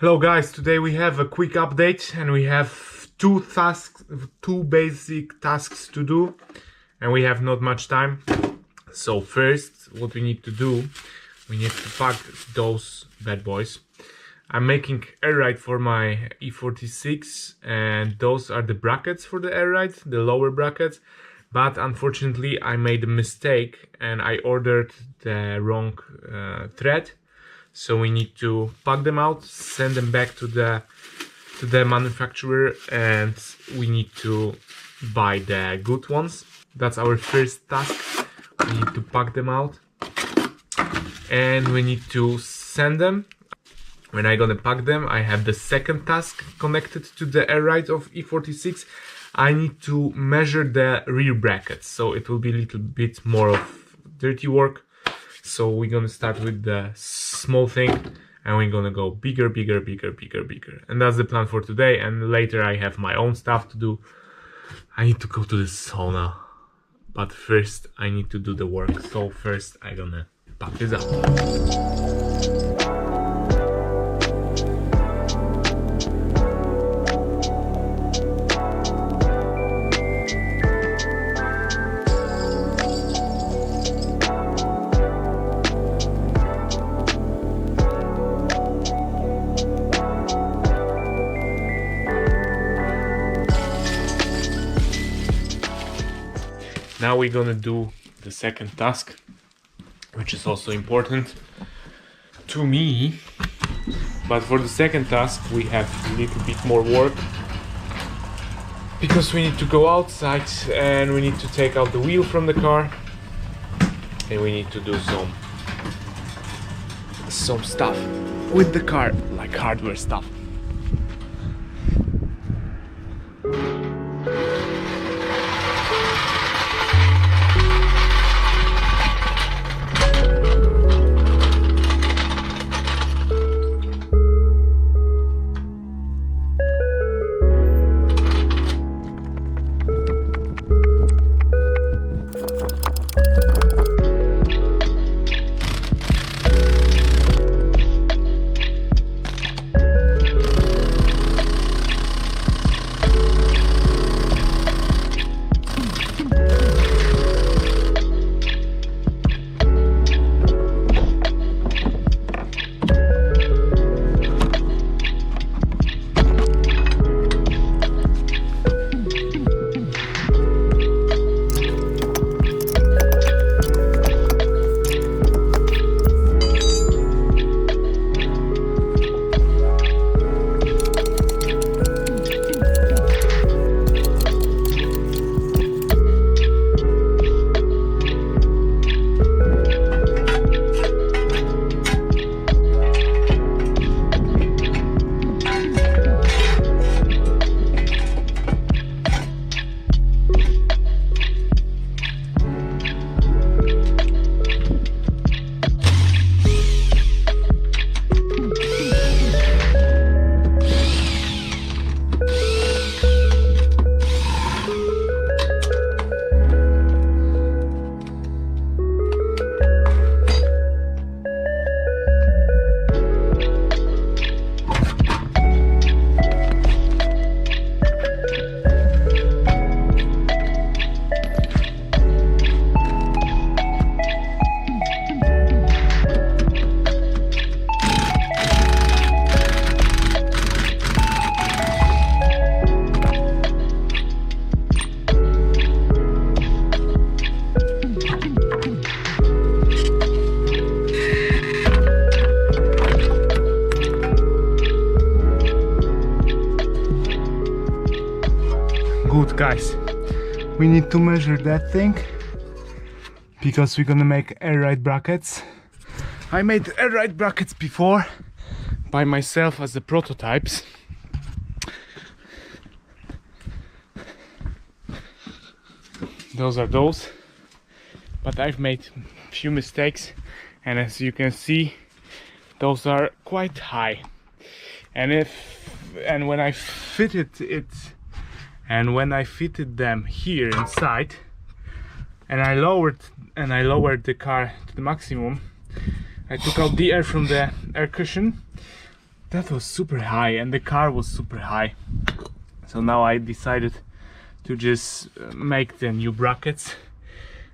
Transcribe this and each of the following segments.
Hello guys, today we have a quick update and we have two basic tasks to do and we have not much time. So first, what we need to do, we need to pack those bad boys. I'm making Airride for my E46 and those are the brackets for the Airride, the lower brackets. But unfortunately I made a mistake and I ordered the wrong thread. So we need to pack them out, send them back to the manufacturer, and we need to buy the good ones. That's our first task. We need to pack them out and we need to send them. When I'm gonna pack them, I have the second task connected to the Airride of E46. I need to measure the rear brackets, so it will be a little bit more of dirty work. So we're gonna start with the small thing and we're gonna go bigger. And that's the plan for today, and later I have my own stuff to do. I need to go to the sauna, but first I need to do the work. So first I'm gonna pack this up. Now we're gonna do the second task, which is also important to me. But for the second task we have a little bit more work, because we need to go outside and we need to take out the wheel from the car and we need to do some stuff with the car, like hardware stuff. Good guys, we need to measure that thing because we're gonna make Airride brackets. I made Airride brackets before by myself as the prototypes. Those are those, but I've made a few mistakes, and as you can see, those are quite high. And when I fitted them here inside, and I lowered the car to the maximum, I took out the air from the air cushion, that was super high and the car was super high. So now I decided to just make the new brackets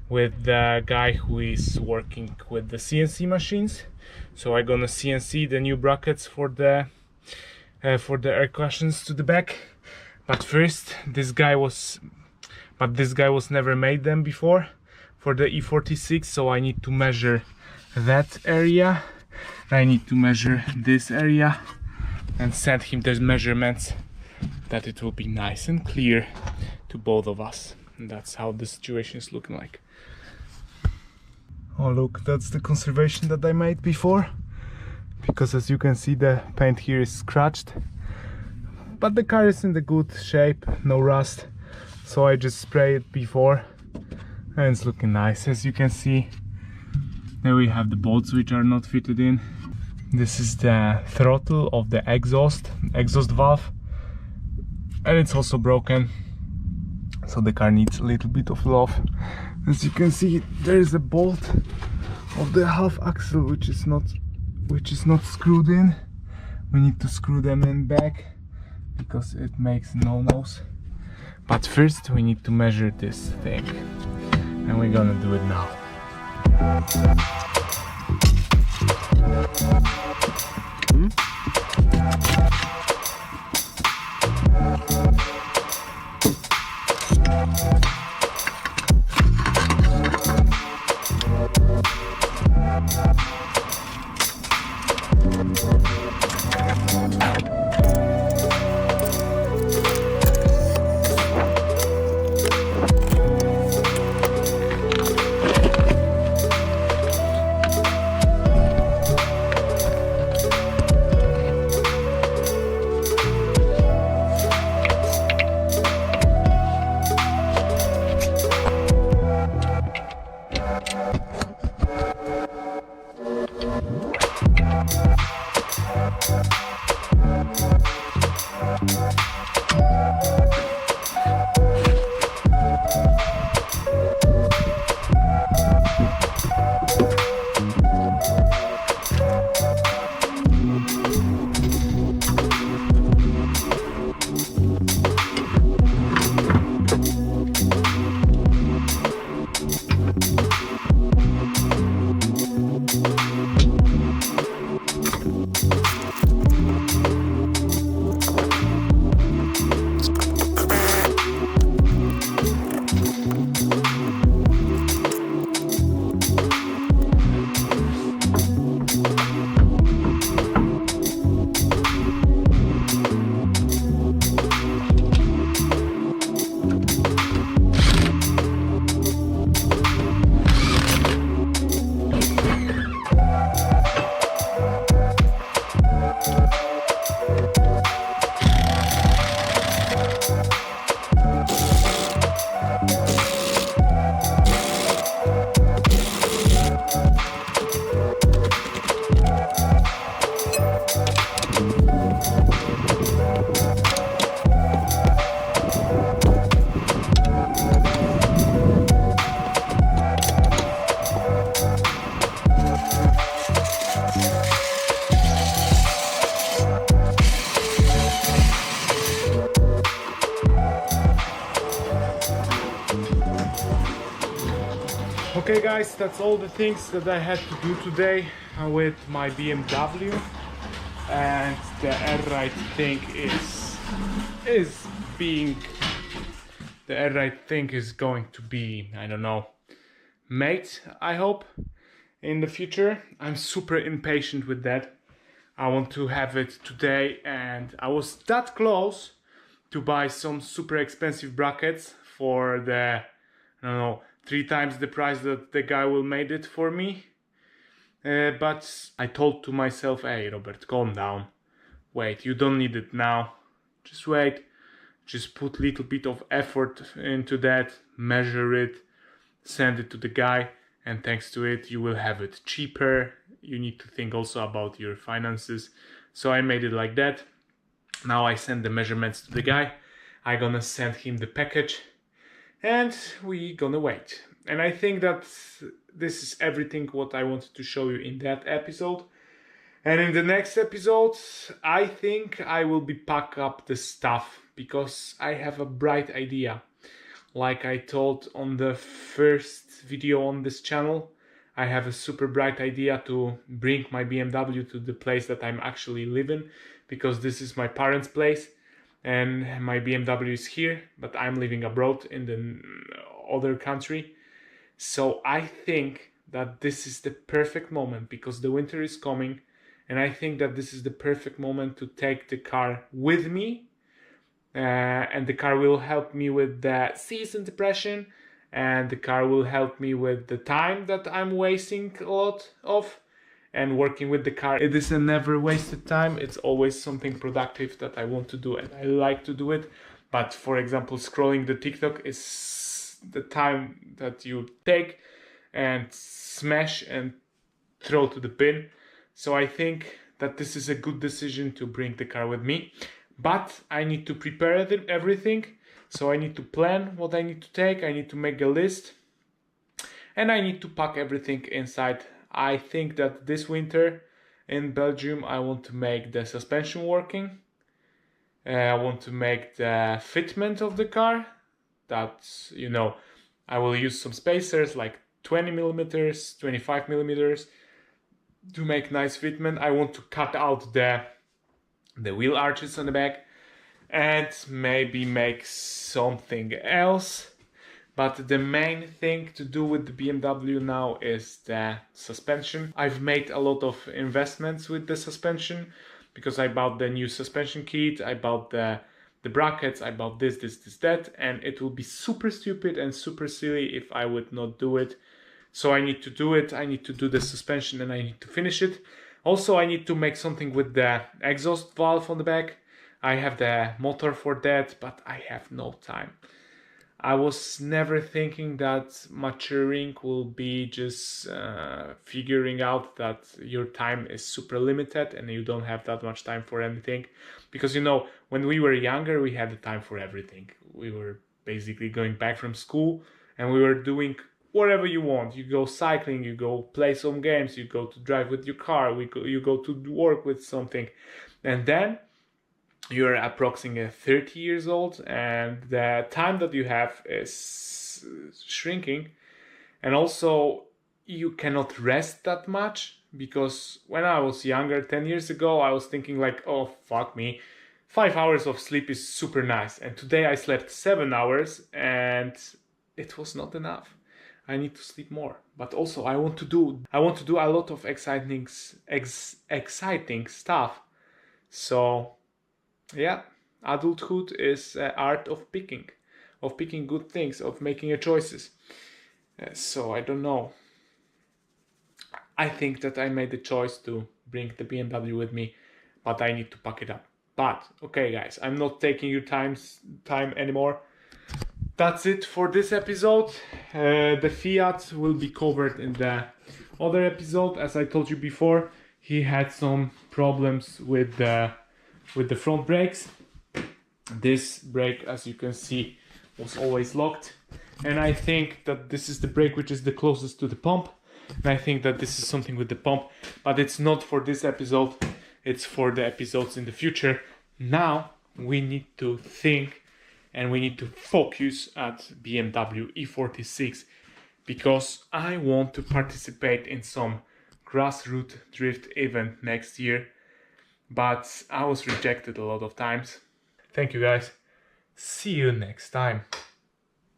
with the guy who is working with the CNC machines. So I'm gonna CNC the new brackets for the air cushions to the back. But first, this guy was never made them before for the E46, so I need to measure that area. I need to measure this area and send him those measurements, that it will be nice and clear to both of us. And that's how the situation is looking like. Oh look, that's the conservation that I made before, because as you can see the paint here is scratched, but the car is in the good shape, no rust, so I just spray it before and it's looking nice. As you can see, there we have the bolts which are not fitted in. This is the throttle of the exhaust valve, and it's also broken, so the car needs a little bit of love. As you can see, there is a bolt of the half axle which is not screwed in. We need to screw them in back because it makes no-nos. But first we need to measure this thing, and we're gonna do it now. Okay guys, that's all the things that I had to do today with my BMW, and the Airride thing is going to be, I don't know, made, I hope, in the future. I'm super impatient with that. I want to have it today, and I was that close to buy some super expensive brackets for the, I don't know, 3 times the price that the guy will made it for me. But I told to myself, hey Robert, calm down. Wait, you don't need it now. Just wait. Just put little bit of effort into that, measure it, send it to the guy, and thanks to it you will have it cheaper. You need to think also about your finances. So I made it like that. Now I send the measurements to the guy. I'm gonna send him the package, and we gonna wait. And I think that this is everything what I wanted to show you in that episode. And in the next episode, I think I will be pack up the stuff because I have a bright idea. Like I told on the first video on this channel, I have a super bright idea to bring my BMW to the place that I'm actually living, because this is my parents' place and my BMW is here, but I'm living abroad in the other country. So I think that this is the perfect moment because the winter is coming, and I think that this is the perfect moment to take the car with me. And the car will help me with the season depression, and the car will help me with the time that I'm wasting a lot of. And working with the car, it is a never wasted time. It's always something productive that I want to do and I like to do it. But for example, scrolling the TikTok is the time that you take and smash and throw to the bin. So I think that this is a good decision to bring the car with me. But I need to prepare everything. So I need to plan what I need to take. I need to make a list. And I need to pack everything inside. I think that this winter in Belgium I want to make the suspension working. I want to make the fitment of the car. That, you know, I will use some spacers like 20 millimeters, 25 millimeters to make nice fitment. I want to cut out the wheel arches on the back and maybe make something else. But the main thing to do with the BMW now is the suspension. I've made a lot of investments with the suspension because I bought the new suspension kit, I bought the brackets, I bought this, that, and it will be super stupid and super silly if I would not do it. So I need to do it, I need to do the suspension and I need to finish it. Also, I need to make something with the exhaust valve on the back. I have the motor for that, but I have no time. I was never thinking that maturing will be just figuring out that your time is super limited and you don't have that much time for anything. Because, you know, when we were younger, we had the time for everything. We were basically going back from school and we were doing whatever you want. You go cycling, you go play some games, you go to drive with your car, you go to work with something. And then you're approximately 30 years old and the time that you have is shrinking, and also you cannot rest that much, because when I was younger 10 years ago I was thinking like, oh fuck me, 5 hours of sleep is super nice, and today I slept 7 hours and it was not enough. I need to sleep more, but also I want to do a lot of exciting stuff. So yeah, adulthood is art of picking good things, of making choices. So I don't know. I think that I made the choice to bring the BMW with me, but I need to pack it up. But okay, guys, I'm not taking your time anymore. That's it for this episode. The Fiat will be covered in the other episode. As I told you before, he had some problems with the front brakes. This brake, as you can see, was always locked, and I think that this is the brake which is the closest to the pump, and I think that this is something with the pump, but it's not for this episode, it's for the episodes in the future. Now we need to think and we need to focus at BMW E46, because I want to participate in some grassroots drift event next year, but I was rejected a lot of times. Thank you guys. See you next time.